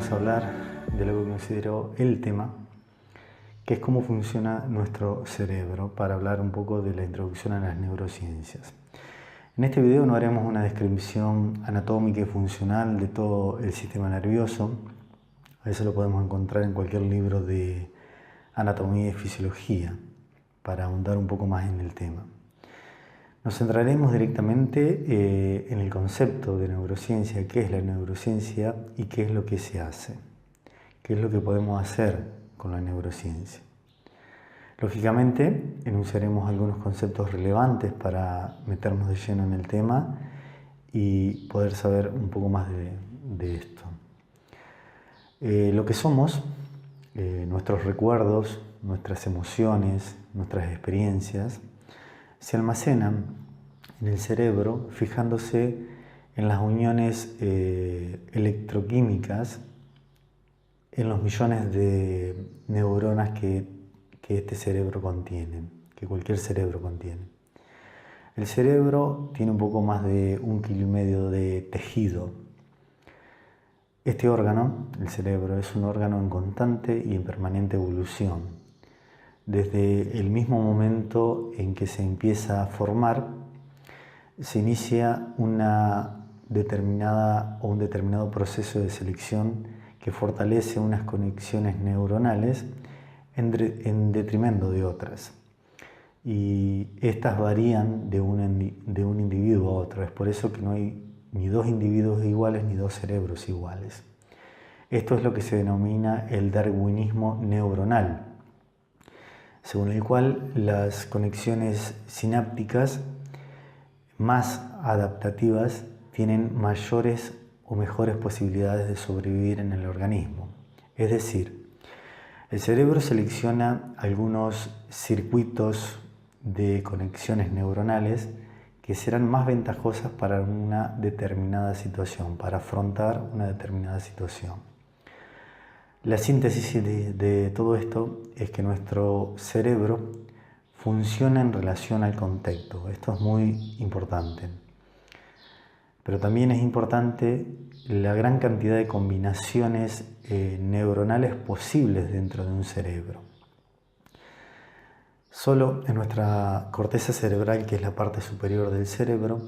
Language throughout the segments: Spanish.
vamos a hablar de lo que considero el tema, que es cómo funciona nuestro cerebro, para hablar un poco de la introducción a las neurociencias. En este video no haremos una descripción anatómica y funcional de todo el sistema nervioso. Eso lo podemos encontrar en cualquier libro de anatomía y fisiología, para ahondar un poco más en el tema. Nos centraremos directamente en el concepto de neurociencia, qué es la neurociencia y qué es lo que se hace, qué es lo que podemos hacer con la neurociencia. Lógicamente, enunciaremos algunos conceptos relevantes para meternos de lleno en el tema y poder saber un poco más de esto. Lo que somos, nuestros recuerdos, nuestras emociones, nuestras experiencias, se almacenan en el cerebro fijándose en las uniones electroquímicas, en los millones de neuronas que este cerebro contiene, que cualquier cerebro contiene. El cerebro tiene un poco más de 1,5 kilos de tejido. Este órgano, el cerebro, es un órgano en constante y en permanente evolución. Desde el mismo momento en que se empieza a formar, se inicia un determinado proceso de selección que fortalece unas conexiones neuronales en detrimento de otras. Y estas varían de un individuo a otro. Es por eso que no hay ni dos individuos iguales ni dos cerebros iguales. Esto es lo que se denomina el darwinismo neuronal, según el cual las conexiones sinápticas más adaptativas tienen mayores o mejores posibilidades de sobrevivir en el organismo. Es decir, el cerebro selecciona algunos circuitos de conexiones neuronales que serán más ventajosas para una determinada situación, para afrontar una determinada situación. La síntesis de todo esto es que nuestro cerebro funciona en relación al contexto. Esto es muy importante. Pero también es importante la gran cantidad de combinaciones neuronales posibles dentro de un cerebro. Solo en nuestra corteza cerebral, que es la parte superior del cerebro,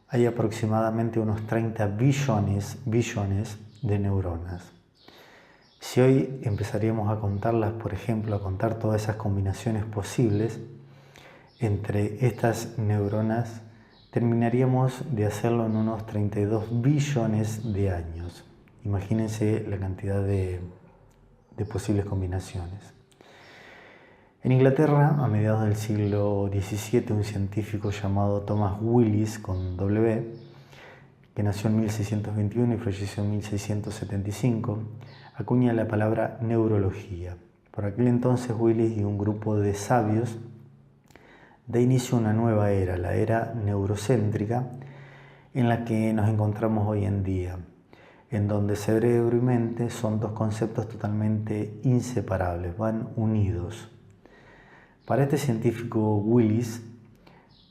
hay aproximadamente unos 30 billones de neuronas. Si hoy empezaríamos a contarlas, por ejemplo, a contar todas esas combinaciones posibles entre estas neuronas, terminaríamos de hacerlo en unos 32 billones de años. Imagínense la cantidad de posibles combinaciones. En Inglaterra, a mediados del siglo XVII, un científico llamado Thomas Willis, con W, que nació en 1621 y falleció en 1675, acuña la palabra neurología. Por aquel entonces Willis y un grupo de sabios da inicio a una nueva era, la era neurocéntrica, en la que nos encontramos hoy en día, en donde cerebro y mente son dos conceptos totalmente inseparables, van unidos. Para este científico Willis,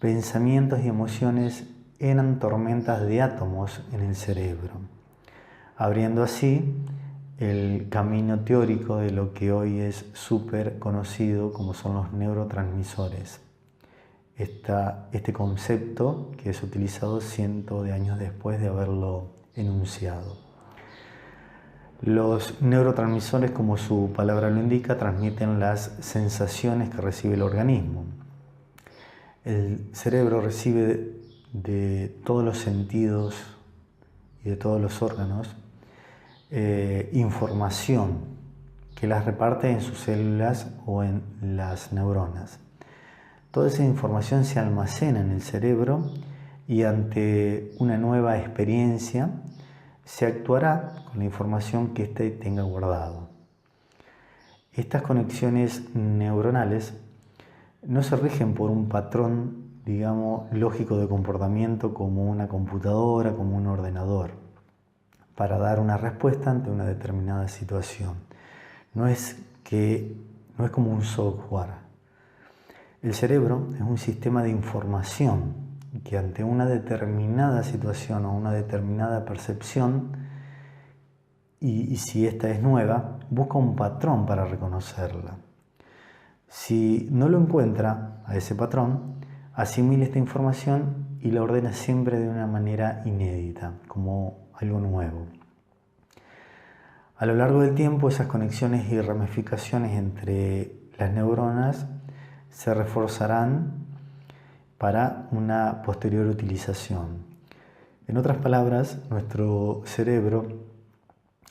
pensamientos y emociones eran tormentas de átomos en el cerebro, abriendo así el camino teórico de lo que hoy es súper conocido como son los neurotransmisores. Este concepto que es utilizado cientos de años después de haberlo enunciado. Los neurotransmisores, como su palabra lo indica, transmiten las sensaciones que recibe el organismo. El cerebro recibe de todos los sentidos y de todos los órganos información que las reparte en sus células o en las neuronas. Toda esa información se almacena en el cerebro y ante una nueva experiencia se actuará con la información que éste tenga guardado. Estas conexiones neuronales no se rigen por un patrón, digamos, lógico de comportamiento como una computadora, como un ordenador, para dar una respuesta ante una determinada situación. No es como un software. El cerebro es un sistema de información que ante una determinada situación o una determinada percepción y si esta es nueva, busca un patrón para reconocerla. Si no lo encuentra a ese patrón, asimila esta información y la ordena siempre de una manera inédita, como algo nuevo. A lo largo del tiempo, esas conexiones y ramificaciones entre las neuronas se reforzarán para una posterior utilización. En otras palabras, nuestro cerebro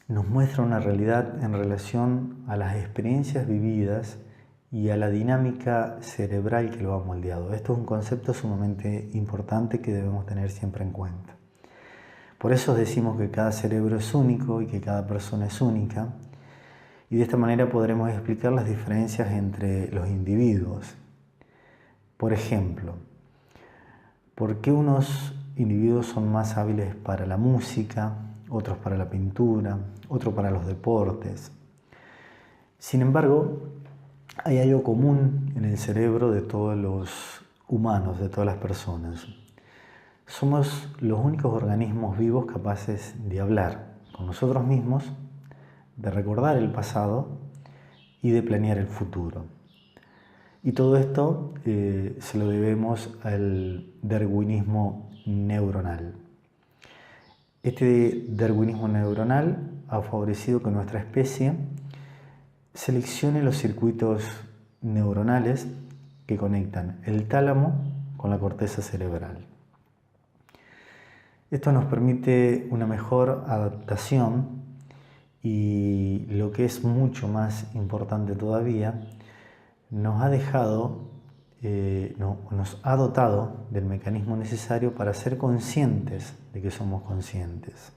nos muestra una realidad en relación a las experiencias vividas y a la dinámica cerebral que lo ha moldeado. Esto es un concepto sumamente importante que debemos tener siempre en cuenta. Por eso decimos que cada cerebro es único y que cada persona es única, y de esta manera podremos explicar las diferencias entre los individuos. Por ejemplo, ¿por qué unos individuos son más hábiles para la música, otros para la pintura, otros para los deportes? Sin embargo, hay algo común en el cerebro de todos los humanos, de todas las personas. Somos los únicos organismos vivos capaces de hablar con nosotros mismos, de recordar el pasado y de planear el futuro. Y todo esto se lo debemos al darwinismo neuronal. Este darwinismo neuronal ha favorecido que nuestra especie seleccione los circuitos neuronales que conectan el tálamo con la corteza cerebral. Esto nos permite una mejor adaptación y, lo que es mucho más importante todavía, nos ha dotado del mecanismo necesario para ser conscientes de que somos conscientes.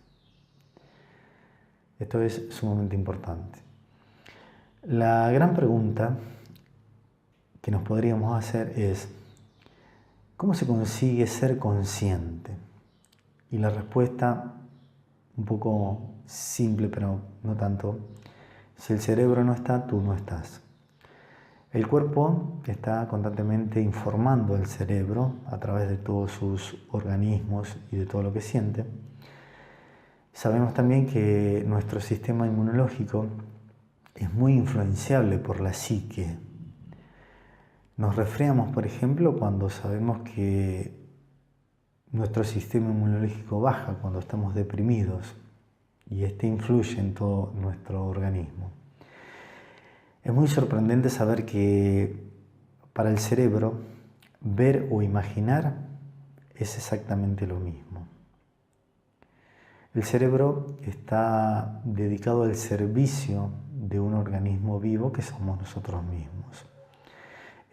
Esto es sumamente importante. La gran pregunta que nos podríamos hacer es: ¿cómo se consigue ser consciente? Y la respuesta, un poco simple, pero no tanto: si el cerebro no está, tú no estás. El cuerpo está constantemente informando al cerebro a través de todos sus organismos y de todo lo que siente. Sabemos también que nuestro sistema inmunológico es muy influenciable por la psique. Nos resfriamos, por ejemplo, cuando sabemos que nuestro sistema inmunológico baja, cuando estamos deprimidos, y este influye en todo nuestro organismo. Es muy sorprendente saber que para el cerebro ver o imaginar es exactamente lo mismo. El cerebro está dedicado al servicio de un organismo vivo que somos nosotros mismos.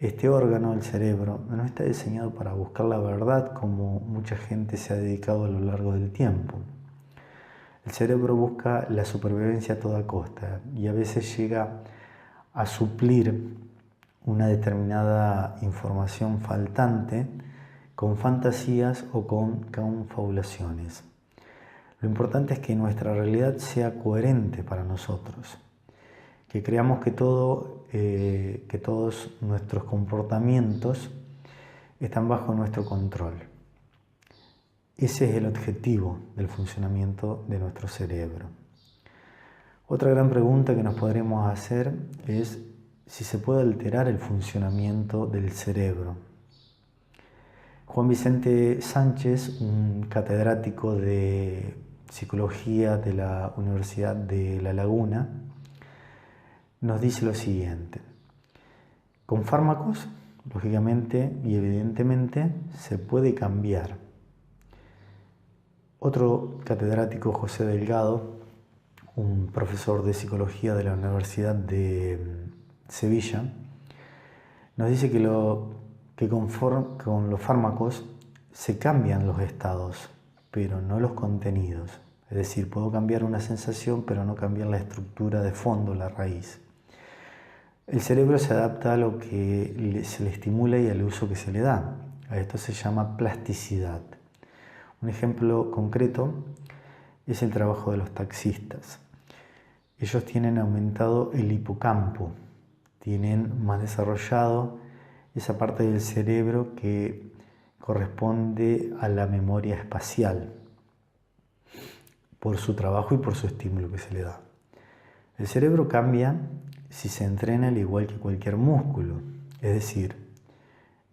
Este órgano, el cerebro, no está diseñado para buscar la verdad como mucha gente se ha dedicado a lo largo del tiempo. El cerebro busca la supervivencia a toda costa y a veces llega a suplir una determinada información faltante con fantasías o con confabulaciones. Lo importante es que nuestra realidad sea coherente para nosotros, que creamos que todos nuestros comportamientos están bajo nuestro control. Ese es el objetivo del funcionamiento de nuestro cerebro. Otra gran pregunta que nos podremos hacer es si se puede alterar el funcionamiento del cerebro. Juan Vicente Sánchez, un catedrático de psicología de la Universidad de La Laguna, nos dice lo siguiente: con fármacos, lógicamente y evidentemente, se puede cambiar. Otro catedrático, José Delgado, un profesor de psicología de la Universidad de Sevilla, nos dice que con los fármacos se cambian los estados, pero no los contenidos. Es decir, puedo cambiar una sensación, pero no cambiar la estructura de fondo, la raíz. El cerebro se adapta a lo que se le estimula y al uso que se le da. A esto se llama plasticidad. Un ejemplo concreto es el trabajo de los taxistas. Ellos tienen aumentado el hipocampo, tienen más desarrollado esa parte del cerebro que corresponde a la memoria espacial. por su trabajo y por su estímulo que se le da. El cerebro cambia si se entrena al igual que cualquier músculo, es decir,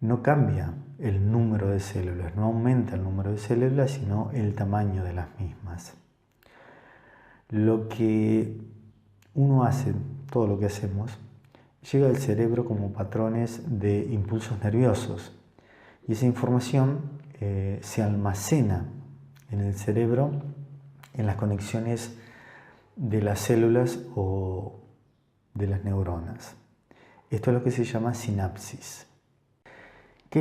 no cambia el número de células, no aumenta el número de células, sino el tamaño de las mismas. Lo que uno hace, todo lo que hacemos, llega al cerebro como patrones de impulsos nerviosos y esa información se almacena en el cerebro en las conexiones de las células o de las neuronas. Esto es lo que se llama sinapsis. ¿Qué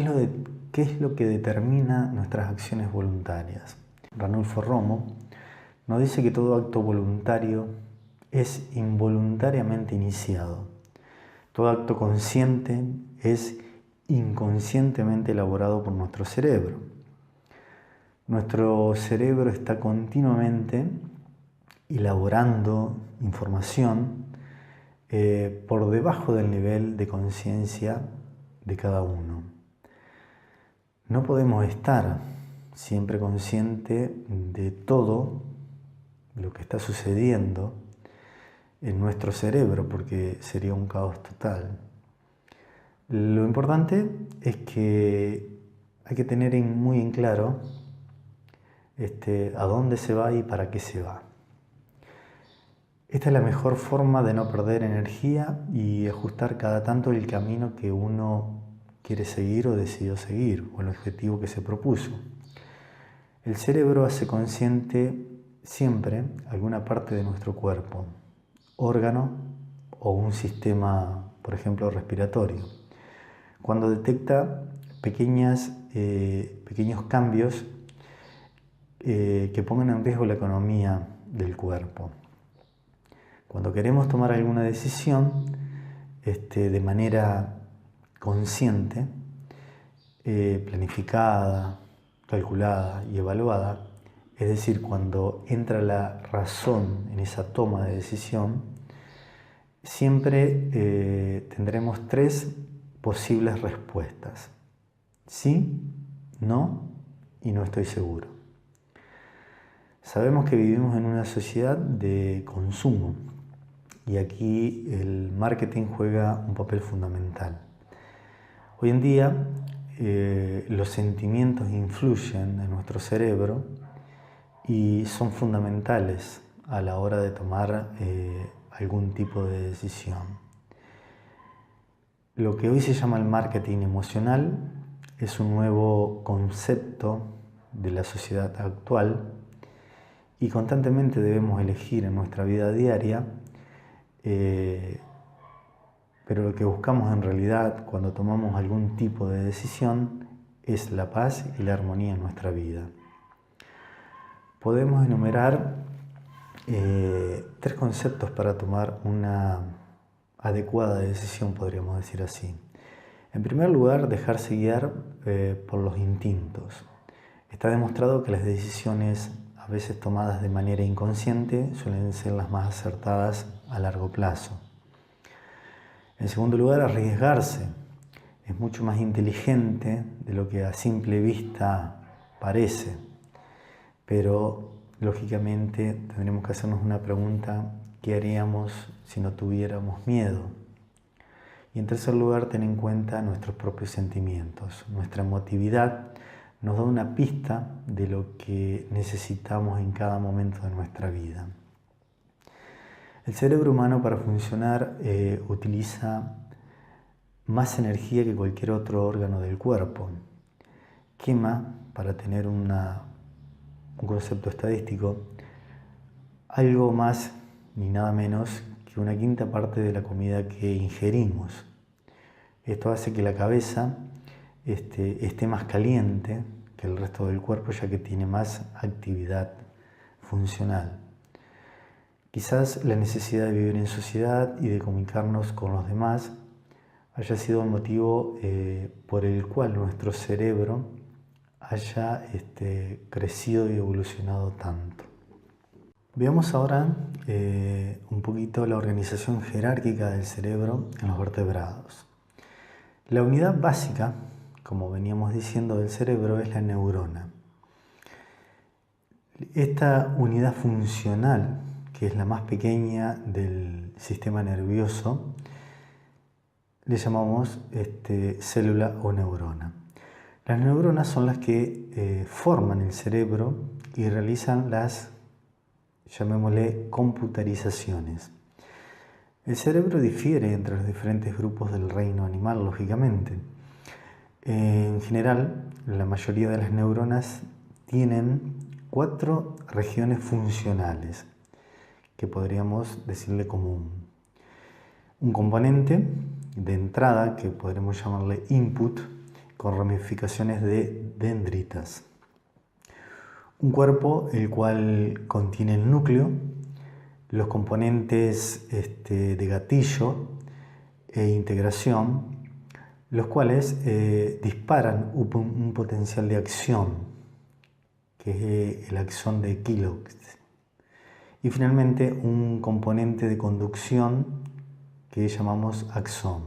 es lo que determina nuestras acciones voluntarias? Ranulfo Romo nos dice que todo acto voluntario es involuntariamente iniciado. Todo acto consciente es inconscientemente elaborado por nuestro cerebro. Nuestro cerebro está continuamente elaborando información por debajo del nivel de conciencia de cada uno. No podemos estar siempre consciente de todo lo que está sucediendo en nuestro cerebro, porque sería un caos total. Lo importante es que hay que tener muy en claro a dónde se va y para qué se va. Esta es la mejor forma de no perder energía y ajustar cada tanto el camino que uno quiere seguir o decidió seguir, o el objetivo que se propuso. El cerebro hace consciente siempre alguna parte de nuestro cuerpo, órgano o un sistema, por ejemplo, respiratorio. Cuando detecta pequeños cambios que pongan en riesgo la economía del cuerpo. Cuando queremos tomar alguna decisión de manera consciente, planificada, calculada y evaluada, es decir, cuando entra la razón en esa toma de decisión, siempre tendremos 3 posibles respuestas: sí, no y no estoy seguro. Sabemos que vivimos en una sociedad de consumo y aquí el marketing juega un papel fundamental. Hoy en día los sentimientos influyen en nuestro cerebro y son fundamentales a la hora de tomar algún tipo de decisión. Lo que hoy se llama el marketing emocional es un nuevo concepto de la sociedad actual y constantemente debemos elegir en nuestra vida diaria, pero lo que buscamos en realidad cuando tomamos algún tipo de decisión es la paz y la armonía en nuestra vida. Podemos enumerar 3 conceptos para tomar una adecuada decisión, podríamos decir así. En primer lugar, dejarse guiar por los instintos. Está demostrado que las decisiones a veces tomadas de manera inconsciente suelen ser las más acertadas a largo plazo. En segundo lugar, arriesgarse. Es mucho más inteligente de lo que a simple vista parece, pero lógicamente tendremos que hacernos una pregunta: ¿qué haríamos si no tuviéramos miedo? Y en tercer lugar, tener en cuenta nuestros propios sentimientos. Nuestra emotividad nos da una pista de lo que necesitamos en cada momento de nuestra vida. El cerebro humano, para funcionar, utiliza más energía que cualquier otro órgano del cuerpo. Quema, para tener un concepto estadístico, algo más ni nada menos que una quinta parte de la comida que ingerimos. Esto hace que la cabeza esté más caliente que el resto del cuerpo, ya que tiene más actividad funcional. Quizás la necesidad de vivir en sociedad y de comunicarnos con los demás haya sido el motivo por el cual nuestro cerebro haya crecido y evolucionado tanto. Veamos ahora un poquito la organización jerárquica del cerebro en los vertebrados. La unidad básica, como veníamos diciendo, del cerebro es la neurona. Esta unidad funcional, que es la más pequeña del sistema nervioso, le llamamos célula o neurona. Las neuronas son las que forman el cerebro y realizan las, llamémosle, computarizaciones. El cerebro difiere entre los diferentes grupos del reino animal, lógicamente. En general, la mayoría de las neuronas tienen 4 regiones funcionales, que podríamos decirle como un componente de entrada, que podremos llamarle input, con ramificaciones de dendritas. Un cuerpo el cual contiene el núcleo, los componentes de gatillo e integración, los cuales disparan un potencial de acción, que es el axón de Killock. Y finalmente un componente de conducción que llamamos axón.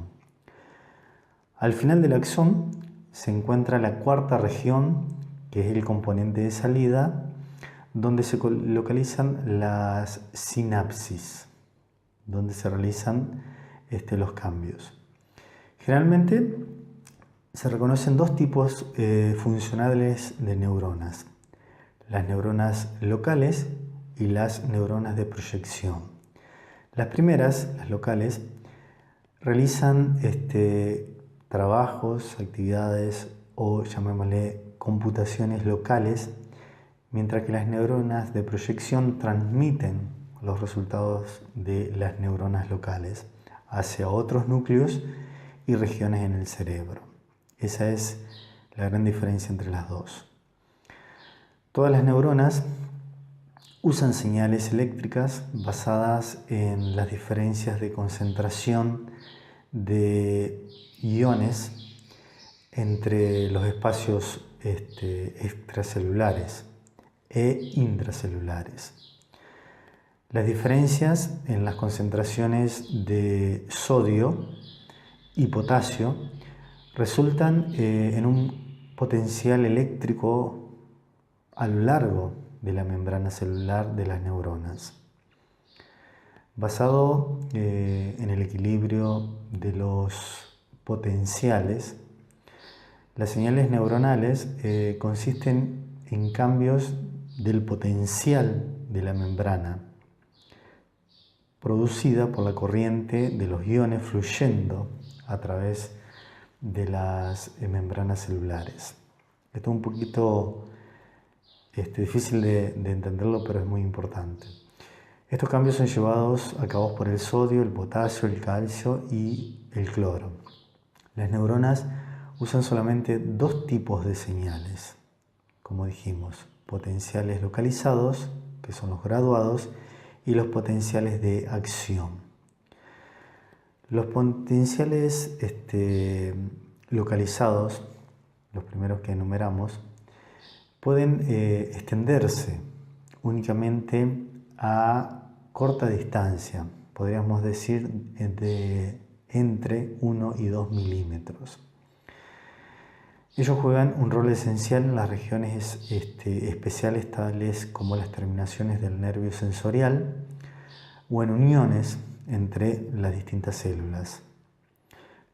Al final del axón se encuentra la 4ª región, que es el componente de salida, donde se localizan las sinapsis, donde se realizan los cambios. Generalmente se reconocen 2 tipos funcionales de neuronas: las neuronas locales y las neuronas de proyección. Las primeras, las locales, realizan trabajos, actividades o llamémosle computaciones locales, mientras que las neuronas de proyección transmiten los resultados de las neuronas locales hacia otros núcleos y regiones en el cerebro. Esa es la gran diferencia entre las dos. Todas las neuronas usan señales eléctricas basadas en las diferencias de concentración de iones entre los espacios extracelulares e intracelulares. Las diferencias en las concentraciones de sodio y potasio resultan en un potencial eléctrico a lo largo de la membrana celular de las neuronas. Basado en el equilibrio de los potenciales, las señales neuronales consisten en cambios del potencial de la membrana, producida por la corriente de los iones fluyendo a través de las membranas celulares. Esto es un poquito difícil de entenderlo, pero es muy importante. Estos cambios son llevados a cabo por el sodio, el potasio, el calcio y el cloro. Las neuronas usan solamente 2 tipos de señales, como dijimos: potenciales localizados, que son los graduados, y los potenciales de acción. Los potenciales localizados, los primeros que enumeramos, pueden extenderse únicamente a corta distancia, podríamos decir de entre 1 y 2 milímetros. Ellos juegan un rol esencial en las regiones especiales, tales como las terminaciones del nervio sensorial o en uniones entre las distintas células.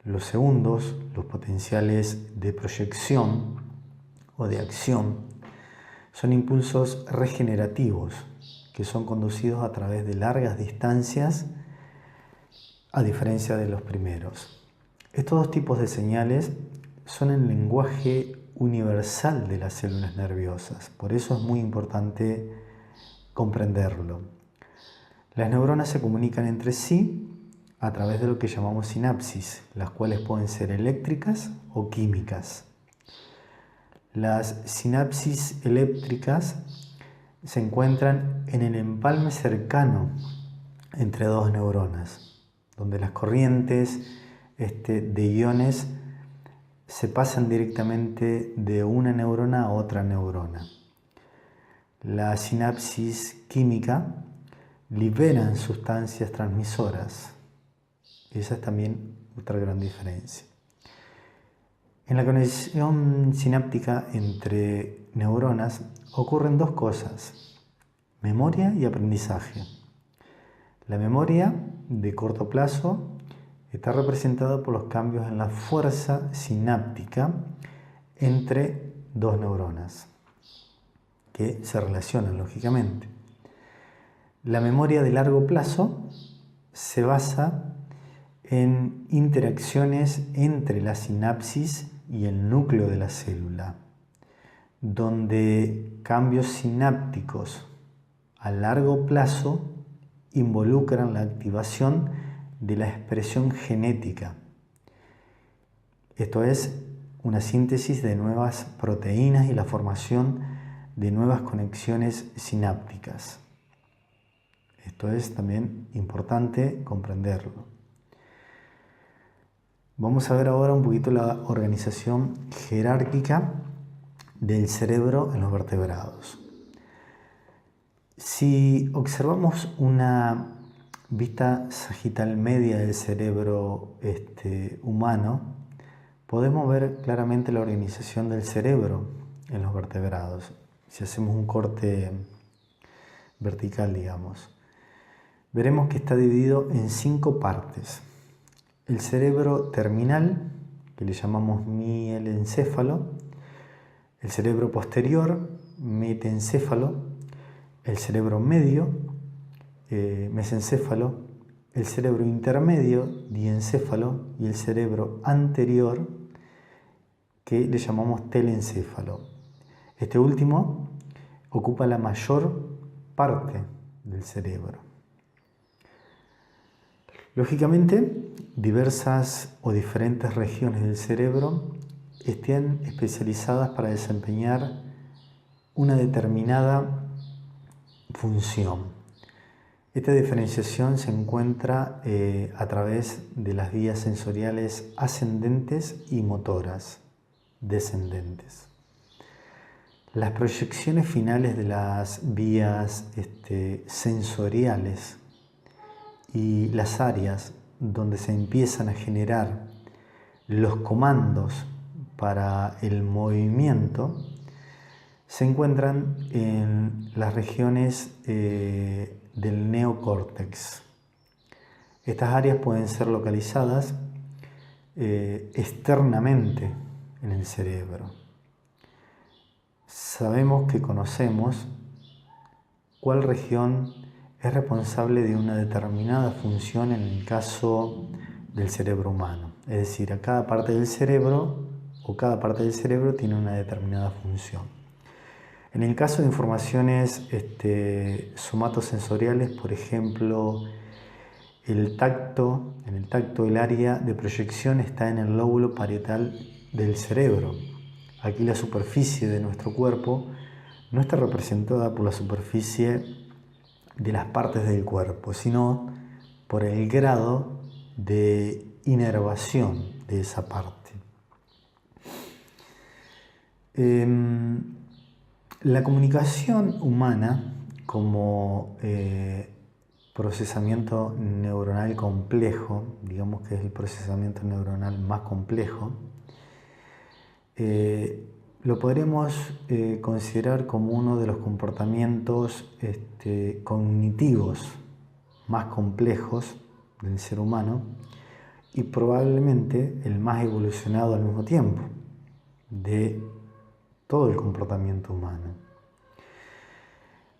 Los segundos, los potenciales de proyección o de acción, son impulsos regenerativos que son conducidos a través de largas distancias, a diferencia de los primeros. Estos 2 tipos de señales son el lenguaje universal de las células nerviosas, por eso es muy importante comprenderlo. Las neuronas se comunican entre sí a través de lo que llamamos sinapsis, las cuales pueden ser eléctricas o químicas. Las sinapsis eléctricas se encuentran en el empalme cercano entre 2 neuronas, donde las corrientes de iones se pasan directamente de una neurona a otra neurona. La sinapsis química liberan sustancias transmisoras. Esa es también otra gran diferencia. En la conexión sináptica entre neuronas ocurren dos cosas: memoria y aprendizaje. La memoria de corto plazo está representada por los cambios en la fuerza sináptica entre dos neuronas que se relacionan lógicamente. La memoria de largo plazo se basa en interacciones entre la sinapsis y el núcleo de la célula, donde cambios sinápticos a largo plazo involucran la activación de la expresión genética. Esto es una síntesis de nuevas proteínas y la formación de nuevas conexiones sinápticas. Esto es también importante comprenderlo. Vamos a ver ahora un poquito la organización jerárquica del cerebro en los vertebrados. Si observamos una vista sagital media del cerebro humano, podemos ver claramente la organización del cerebro en los vertebrados. Si hacemos un corte vertical, digamos, veremos que está dividido en 5 partes. El cerebro terminal, que le llamamos mielencéfalo, el cerebro posterior, metencéfalo, el cerebro medio, mesencéfalo, el cerebro intermedio, diencéfalo, y el cerebro anterior, que le llamamos telencéfalo. Este último ocupa la mayor parte del cerebro. Lógicamente, diversas o diferentes regiones del cerebro están especializadas para desempeñar una determinada función. Esta diferenciación se encuentra a través de las vías sensoriales ascendentes y motoras descendentes. Las proyecciones finales de las vías sensoriales y las áreas donde se empiezan a generar los comandos para el movimiento se encuentran en las regiones del neocórtex. Estas áreas pueden ser localizadas externamente en el cerebro. Sabemos que conocemos cuál región es responsable de una determinada función en el caso del cerebro humano. Es decir, a cada parte del cerebro tiene una determinada función. En el caso de informaciones somatosensoriales, por ejemplo, en el tacto, el área de proyección está en el lóbulo parietal del cerebro. Aquí la superficie de nuestro cuerpo no está representada por la superficie de las partes del cuerpo, sino por el grado de inervación de esa parte. La comunicación humana como procesamiento neuronal complejo, digamos que es el procesamiento neuronal más complejo, lo podremos considerar como uno de los comportamientos cognitivos más complejos del ser humano y probablemente el más evolucionado al mismo tiempo de todo el comportamiento humano.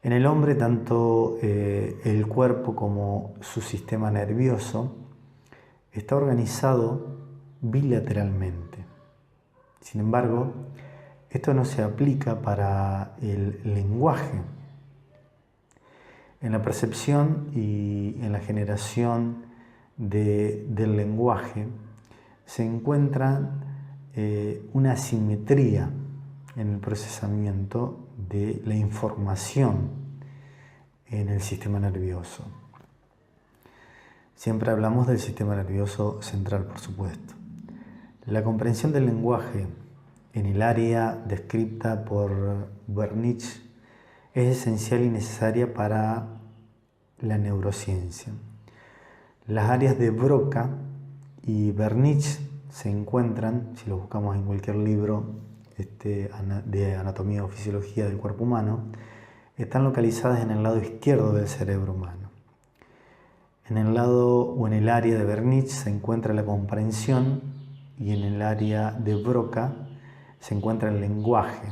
En el hombre, tanto el cuerpo como su sistema nervioso está organizado bilateralmente. Sin embargo, esto no se aplica para el lenguaje. En la percepción y en la generación del lenguaje se encuentra una asimetría en el procesamiento de la información en el sistema nervioso. Siempre hablamos del sistema nervioso central, por supuesto. La comprensión del lenguaje en el área descrita por Wernicke es esencial y necesaria para la neurociencia. Las áreas de Broca y Wernicke se encuentran, si los buscamos en cualquier libro de anatomía o fisiología del cuerpo humano, están localizadas en el lado izquierdo del cerebro humano. En el lado o en el área de Wernicke se encuentra la comprensión y en el área de Broca se encuentra el lenguaje,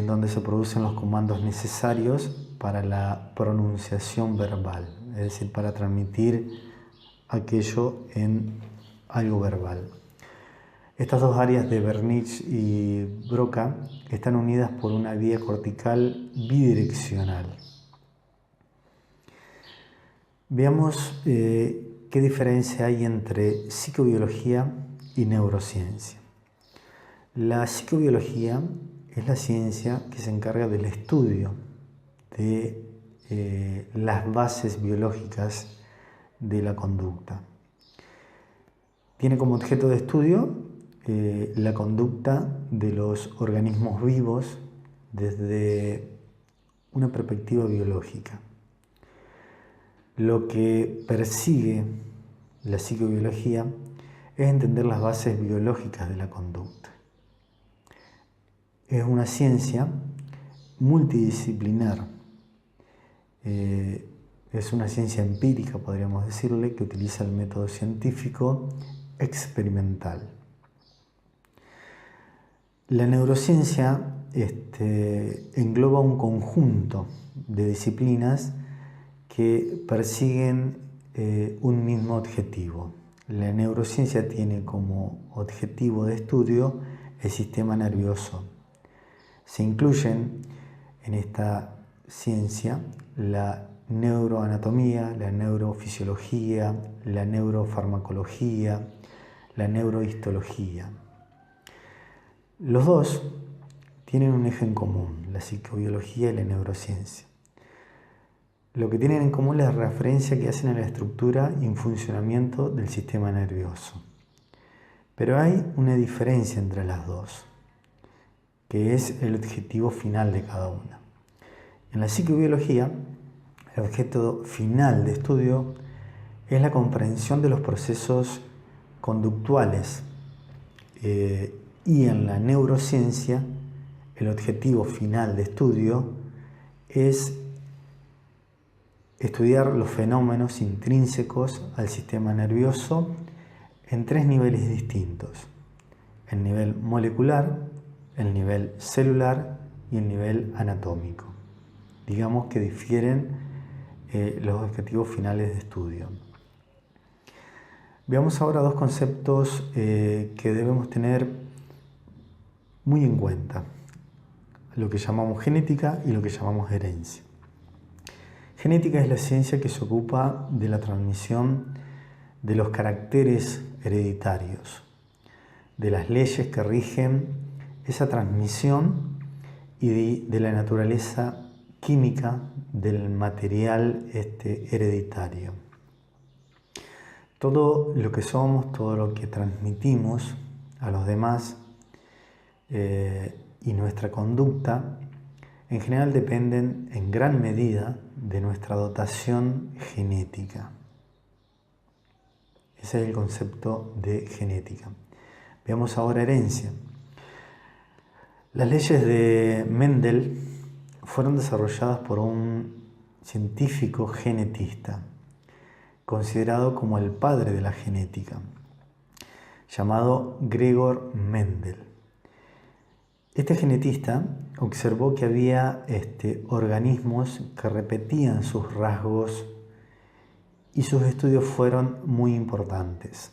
donde se producen los comandos necesarios para la pronunciación verbal, es decir, para transmitir aquello en algo verbal. Estas dos áreas de Wernicke y Broca están unidas por una vía cortical bidireccional. Veamos qué diferencia hay entre psicobiología y neurociencia. La psicobiología es la ciencia que se encarga del estudio de las bases biológicas de la conducta. Tiene como objeto de estudio la conducta de los organismos vivos desde una perspectiva biológica. Lo que persigue la psicobiología es entender las bases biológicas de la conducta. Es una ciencia multidisciplinar. Es una ciencia empírica, podríamos decirle, que utiliza el método científico experimental. La neurociencia engloba un conjunto de disciplinas que persiguen un mismo objetivo. La neurociencia tiene como objetivo de estudio el sistema nervioso. Se incluyen en esta ciencia la neuroanatomía, la neurofisiología, la neurofarmacología, la neurohistología. Los dos tienen un eje en común, la psicobiología y la neurociencia. Lo que tienen en común es la referencia que hacen a la estructura y funcionamiento del sistema nervioso. Pero hay una diferencia entre las dos, que es el objetivo final de cada una. En la psicobiología, el objeto final de estudio es la comprensión de los procesos conductuales y en la neurociencia el objetivo final de estudio es estudiar los fenómenos intrínsecos al sistema nervioso en tres niveles distintos: el nivel molecular, el nivel celular y el nivel anatómico. Digamos que difieren los objetivos finales de estudio. Veamos ahora dos conceptos que debemos tener muy en cuenta: lo que llamamos genética y lo que llamamos herencia. Genética es la ciencia que se ocupa de la transmisión de los caracteres hereditarios, de las leyes que rigen esa transmisión y de la naturaleza química del material hereditario. Todo lo que somos, todo lo que transmitimos a los demás y nuestra conducta en general dependen en gran medida de nuestra dotación genética. Ese es el concepto de genética. Veamos ahora herencia. Las leyes de Mendel fueron desarrolladas por un científico genetista, considerado como el padre de la genética, llamado Gregor Mendel. Este genetista observó que había organismos que repetían sus rasgos y sus estudios fueron muy importantes.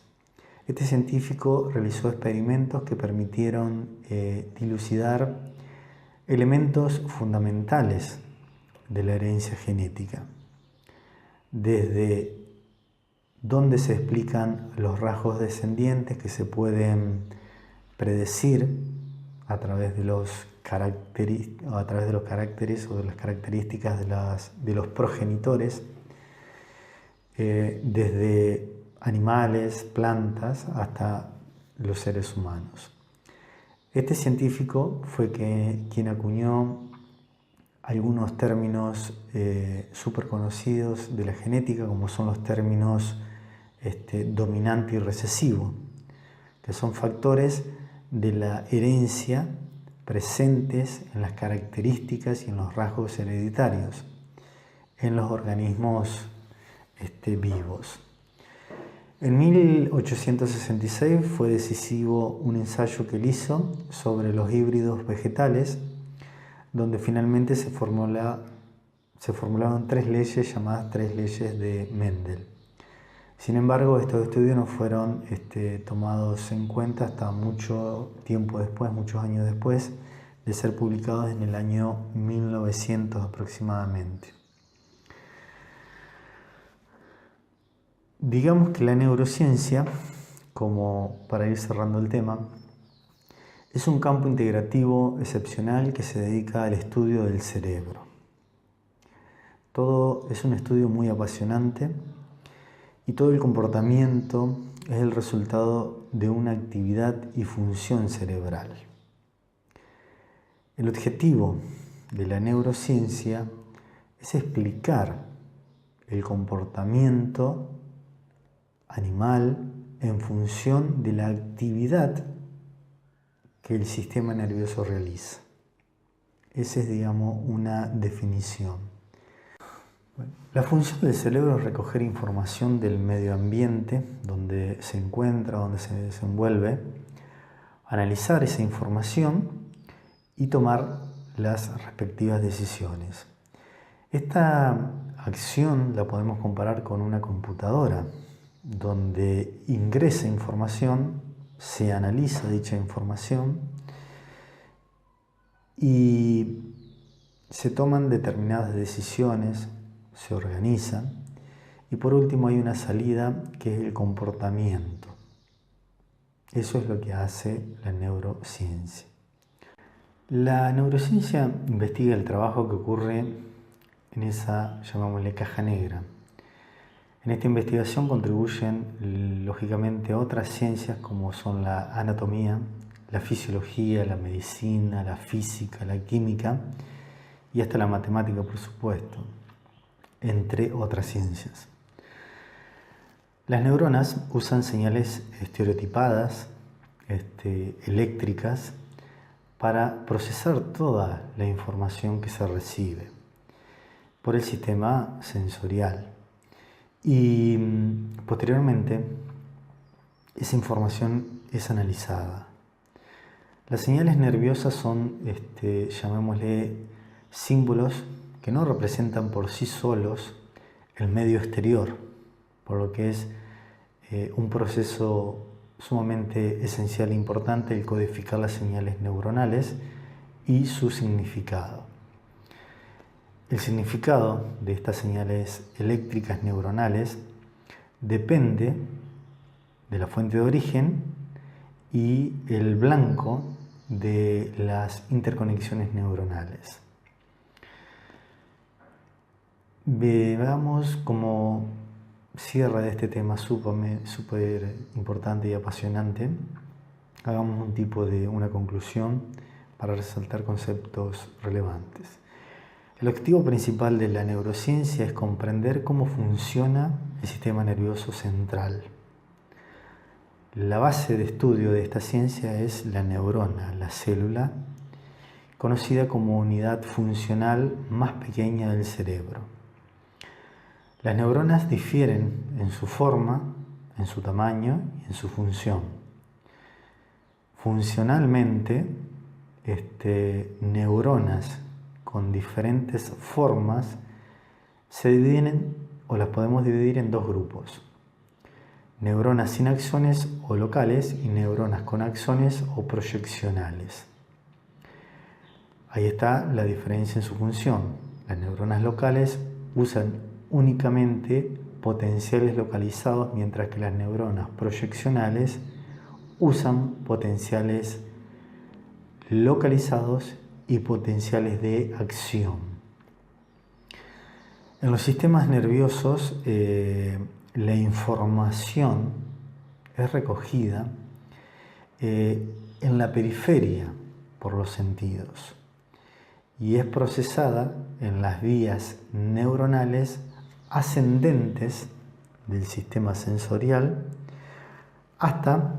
Este científico realizó experimentos que permitieron dilucidar elementos fundamentales de la herencia genética, desde dónde se explican los rasgos descendientes que se pueden predecir a través de los caracteres o de las características de los progenitores, desde animales, plantas, hasta los seres humanos. Este científico fue quien acuñó algunos términos súper conocidos de la genética, como son los términos dominante y recesivo. que son factores de la herencia presentes en las características y en los rasgos hereditarios en los organismos vivos. En 1866 fue decisivo un ensayo que él hizo sobre los híbridos vegetales, donde finalmente se formularon 3 leyes llamadas 3 leyes de Mendel. Sin embargo, estos estudios no fueron tomados en cuenta hasta mucho tiempo después, muchos años después de ser publicados en el año 1900 aproximadamente. Digamos que la neurociencia, como para ir cerrando el tema, es un campo integrativo excepcional que se dedica al estudio del cerebro. Todo es un estudio muy apasionante y todo el comportamiento es el resultado de una actividad y función cerebral. El objetivo de la neurociencia es explicar el comportamiento animal en función de la actividad que el sistema nervioso realiza. Esa es, digamos, una definición. La función del cerebro es recoger información del medio ambiente donde se encuentra, donde se desenvuelve, analizar esa información y tomar las respectivas decisiones. Esta acción la podemos comparar con una computadora, donde ingresa información, se analiza dicha información y se toman determinadas decisiones, se organizan y por último hay una salida que es el comportamiento. Eso es lo que hace la neurociencia. La neurociencia investiga el trabajo que ocurre en esa, llamémosle, caja negra. En esta investigación contribuyen lógicamente otras ciencias como son la anatomía, la fisiología, la medicina, la física, la química y hasta la matemática, por supuesto, entre otras ciencias. Las neuronas usan señales estereotipadas, eléctricas, para procesar toda la información que se recibe por el sistema sensorial. Y posteriormente esa información es analizada. Las señales nerviosas son, llamémosle, símbolos que no representan por sí solos el medio exterior, por lo que es un proceso sumamente esencial e importante el codificar las señales neuronales y su significado. El significado de estas señales eléctricas neuronales depende de la fuente de origen y el blanco de las interconexiones neuronales. Veamos como cierre de este tema súper importante y apasionante. Hagamos un tipo de una conclusión para resaltar conceptos relevantes. El objetivo principal de la neurociencia es comprender cómo funciona el sistema nervioso central. La base de estudio de esta ciencia es la neurona, la célula, conocida como unidad funcional más pequeña del cerebro. Las neuronas difieren en su forma, en su tamaño y en su función. Funcionalmente, neuronas con diferentes formas se dividen o las podemos dividir en 2 grupos: neuronas sin axones o locales y neuronas con axones o proyeccionales. Ahí está la diferencia en su función. Las neuronas locales usan únicamente potenciales localizados, mientras que las neuronas proyeccionales usan potenciales localizados y potenciales de acción. En los sistemas nerviosos, la información es recogida en la periferia por los sentidos y es procesada en las vías neuronales ascendentes del sistema sensorial hasta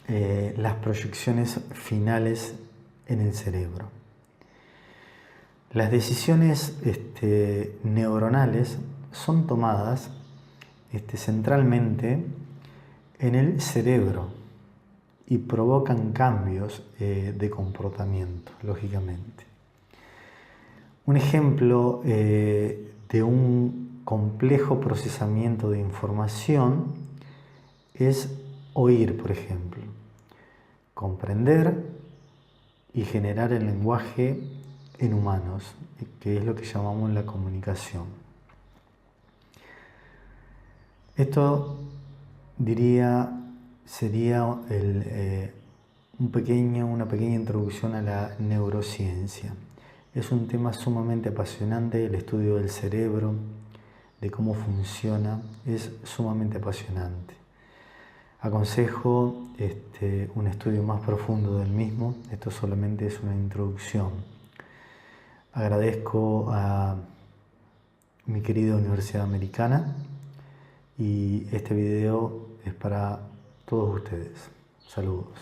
las proyecciones finales en el cerebro. Las decisiones neuronales son tomadas centralmente en el cerebro y provocan cambios de comportamiento, lógicamente. Un ejemplo de un complejo procesamiento de información es oír, por ejemplo, comprender y generar el lenguaje en humanos, que es lo que llamamos la comunicación. Esto, diría, sería una pequeña introducción a la neurociencia. Es un tema sumamente apasionante, el estudio del cerebro, de cómo funciona, es sumamente apasionante. Aconsejo un estudio más profundo del mismo, esto solamente es una introducción. Agradezco a mi querida Universidad Americana y este video es para todos ustedes. Saludos.